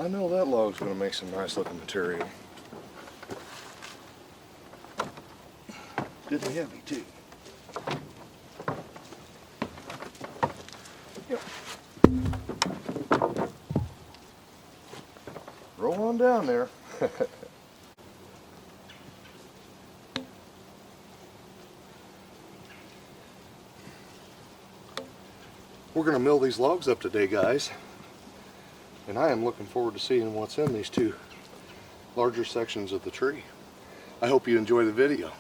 know that log's going to make some nice looking material. Good and heavy too. Yep. Roll on down there. We're going to mill these logs up today, guys. And I am looking forward to seeing what's in these two larger sections of the tree. I hope you enjoy the video.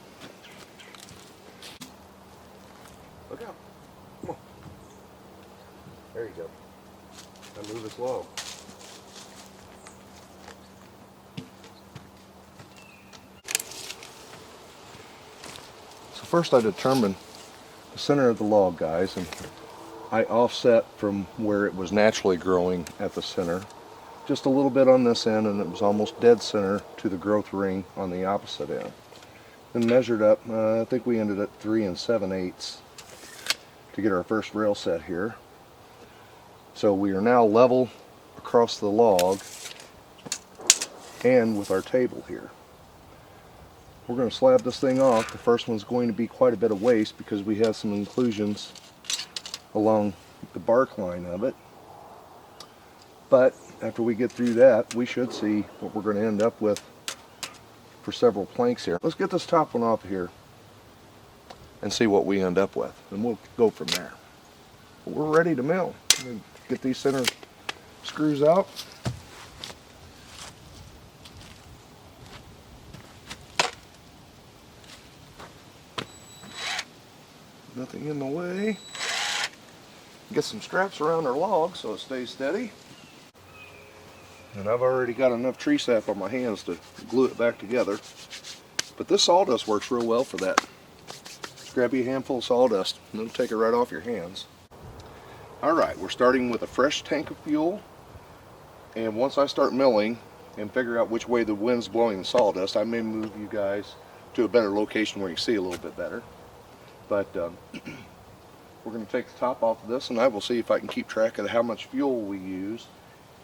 Look out. Come on. There you go. Now move this log. So first I determined the center of the log, guys, and I offset from where it was naturally growing at the center just a little bit on this end, and it was almost dead center to the growth ring on the opposite end. Then measured up, I think we ended at 3 7/8 to get our first rail set here. So we are now level across the log and with our table here. We're going to slab this thing off. The first one's going to be quite a bit of waste because we have some inclusions along the bark line of it. But after we get through that, we should see what we're going to end up with for several planks here. Let's get this top one off here and see what we end up with, and we'll go from there. But we're ready to mill. Get these center screws out. Nothing in the way. Get some straps around our log so it stays steady. And I've already got enough tree sap on my hands to glue it back together. But this sawdust works real well for that. Just grab you a handful of sawdust and it'll take it right off your hands. Alright, we're starting with a fresh tank of fuel. And once I start milling and figure out which way the wind's blowing the sawdust, I may move you guys to a better location where you can see a little bit better. But we're going to take the top off of this, and I will see if I can keep track of how much fuel we use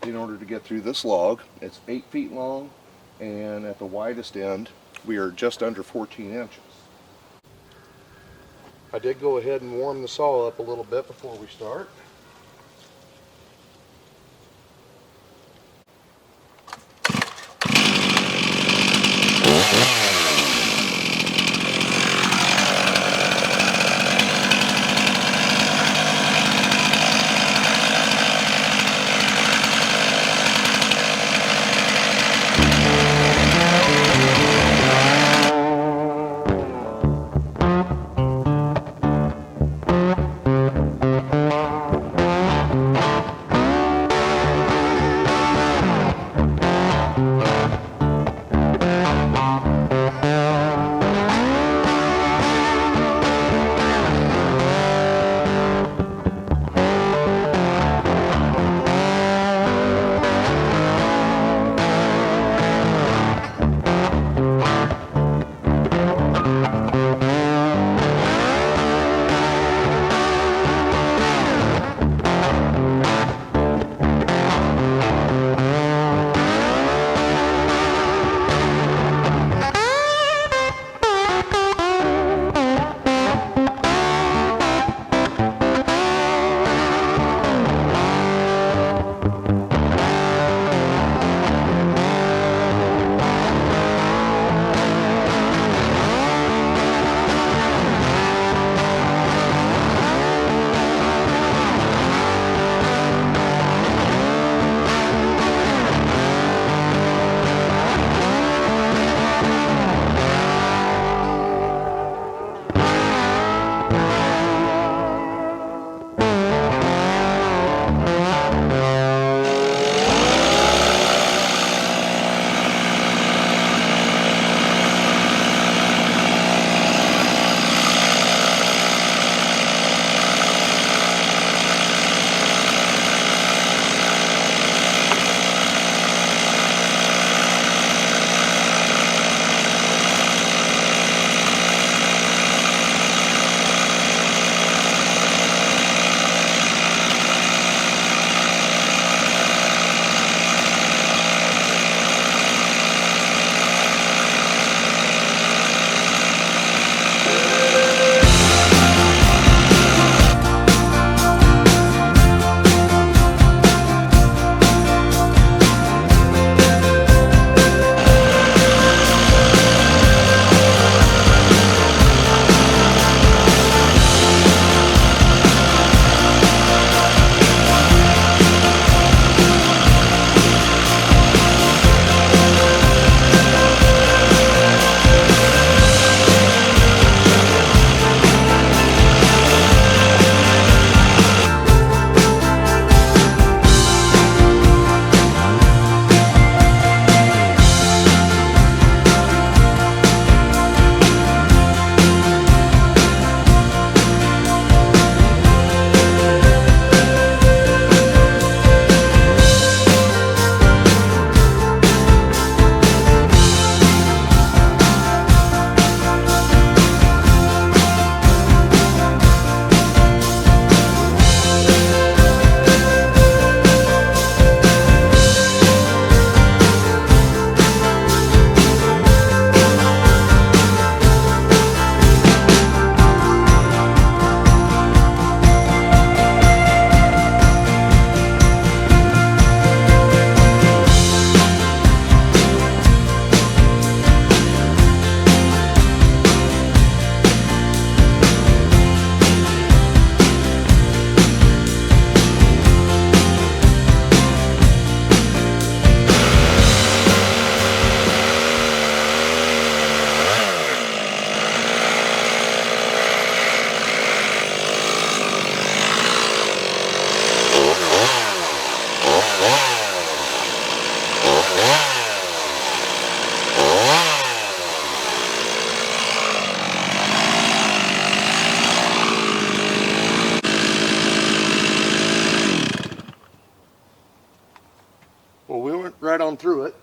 in order to get through this log. It's 8 feet long, and at the widest end we are just under 14 inches. I did go ahead and warm the saw up a little bit before we start. right on through it.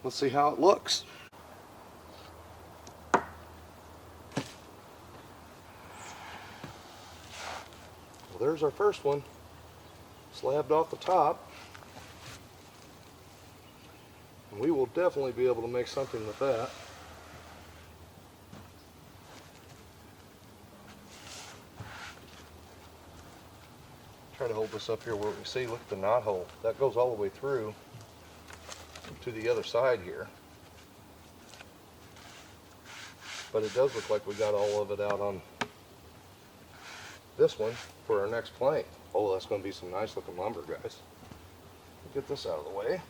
Let's see how it looks. Well, there's our first one, slabbed off the top. And we will definitely be able to make something with that. Try to hold this up here where we can see. Look at the knot hole. That goes all the way through to the other side here. But it does look like we got all of it out on this one for our next plank. Oh, that's going to be some nice looking lumber, guys. Get this out of the way.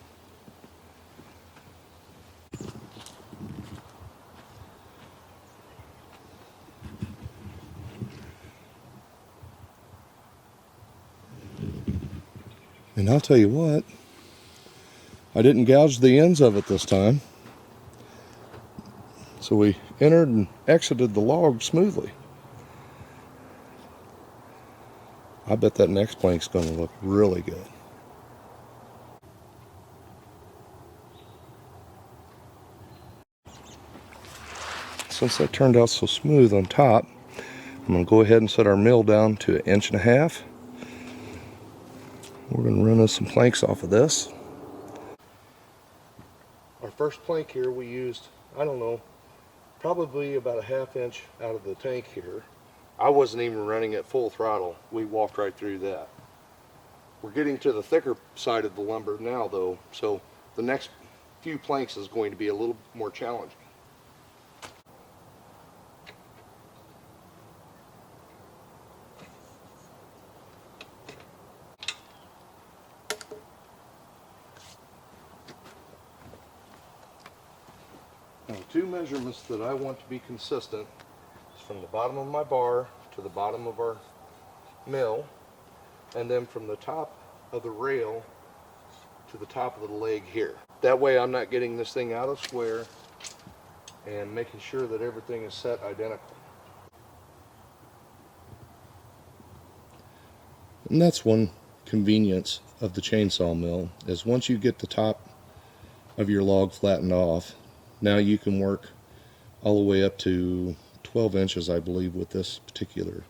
And I'll tell you what, I didn't gouge the ends of it this time. So we entered and exited the log smoothly. I bet that next plank's going to look really good. Since that turned out so smooth on top, I'm going to go ahead and set our mill down to 1.5 inches. We're going to run us some planks off of this. Our first plank here we used, I don't know, probably about a 1/2 inch out of the tank here. I wasn't even running at full throttle. We walked right through that. We're getting to the thicker side of the lumber now though, so the next few planks is going to be a little more challenging. Now, the two measurements that I want to be consistent is from the bottom of my bar to the bottom of our mill, and then from the top of the rail to the top of the leg here. That way I'm not getting this thing out of square and making sure that everything is set identical. And that's one convenience of the chainsaw mill, is once you get the top of your log flattened off, now you can work all the way up to 12 inches, I believe, with this particular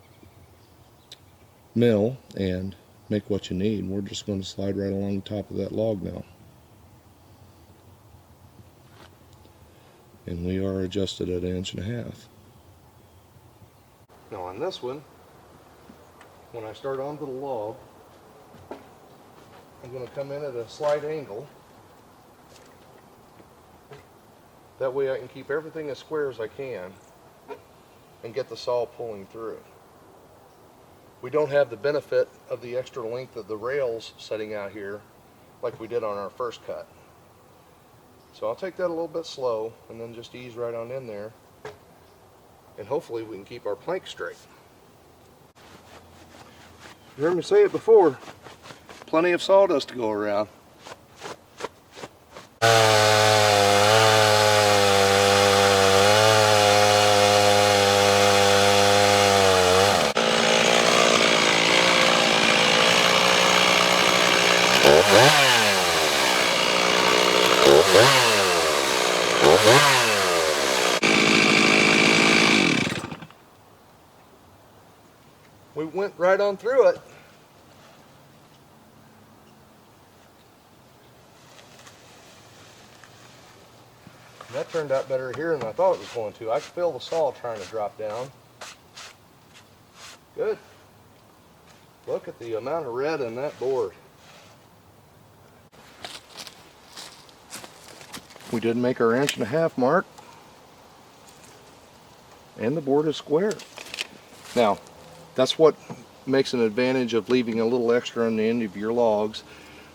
mill and make what you need. We're just going to slide right along the top of that log now. And we are adjusted at 1.5 inches. Now on this one, when I start onto the log, I'm going to come in at a slight angle. That way I can keep everything as square as I can and get the saw pulling through. We don't have the benefit of the extra length of the rails setting out here like we did on our first cut. So I'll take that a little bit slow and then just ease right on in there, and hopefully we can keep our plank straight. You heard me say it before, plenty of sawdust to go around. We went right on through it. And that turned out better here than I thought it was going to. I could feel the saw trying to drop down. Good. Look at the amount of red in that board. We did make our 1.5 inch mark, and the board is square. Now, that's what makes an advantage of leaving a little extra on the end of your logs.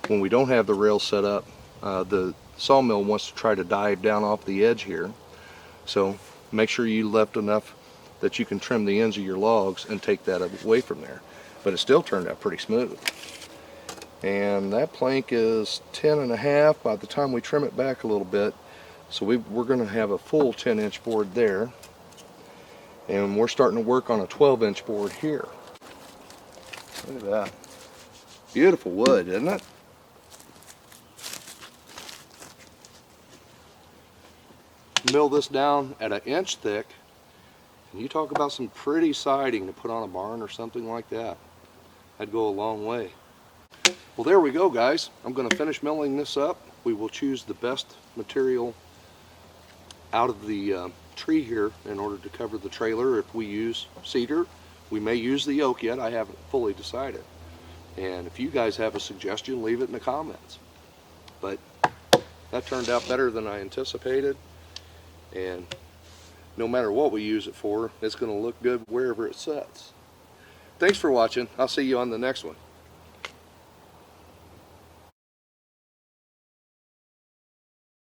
When we don't have the rail set up, the sawmill wants to try to dive down off the edge here. So make sure you left enough that you can trim the ends of your logs and take that away from there. But it still turned out pretty smooth. And that plank is 10.5 by the time we trim it back a little bit. So we're going to have a full 10-inch board there. And we're starting to work on a 12-inch board here. Look at that. Beautiful wood, isn't it? mill this down at 1 inch thick, and you talk about some pretty siding to put on a barn or something like that. That'd go a long way. Well, there we go, guys. I'm going to finish milling this up. We will choose the best material out of the tree here in order to cover the trailer. If we use cedar, we may use the oak yet. I haven't fully decided. And if you guys have a suggestion, leave it in the comments. But that turned out better than I anticipated. And no matter what we use it for, it's going to look good wherever it sets. Thanks for watching. I'll see you on the next one.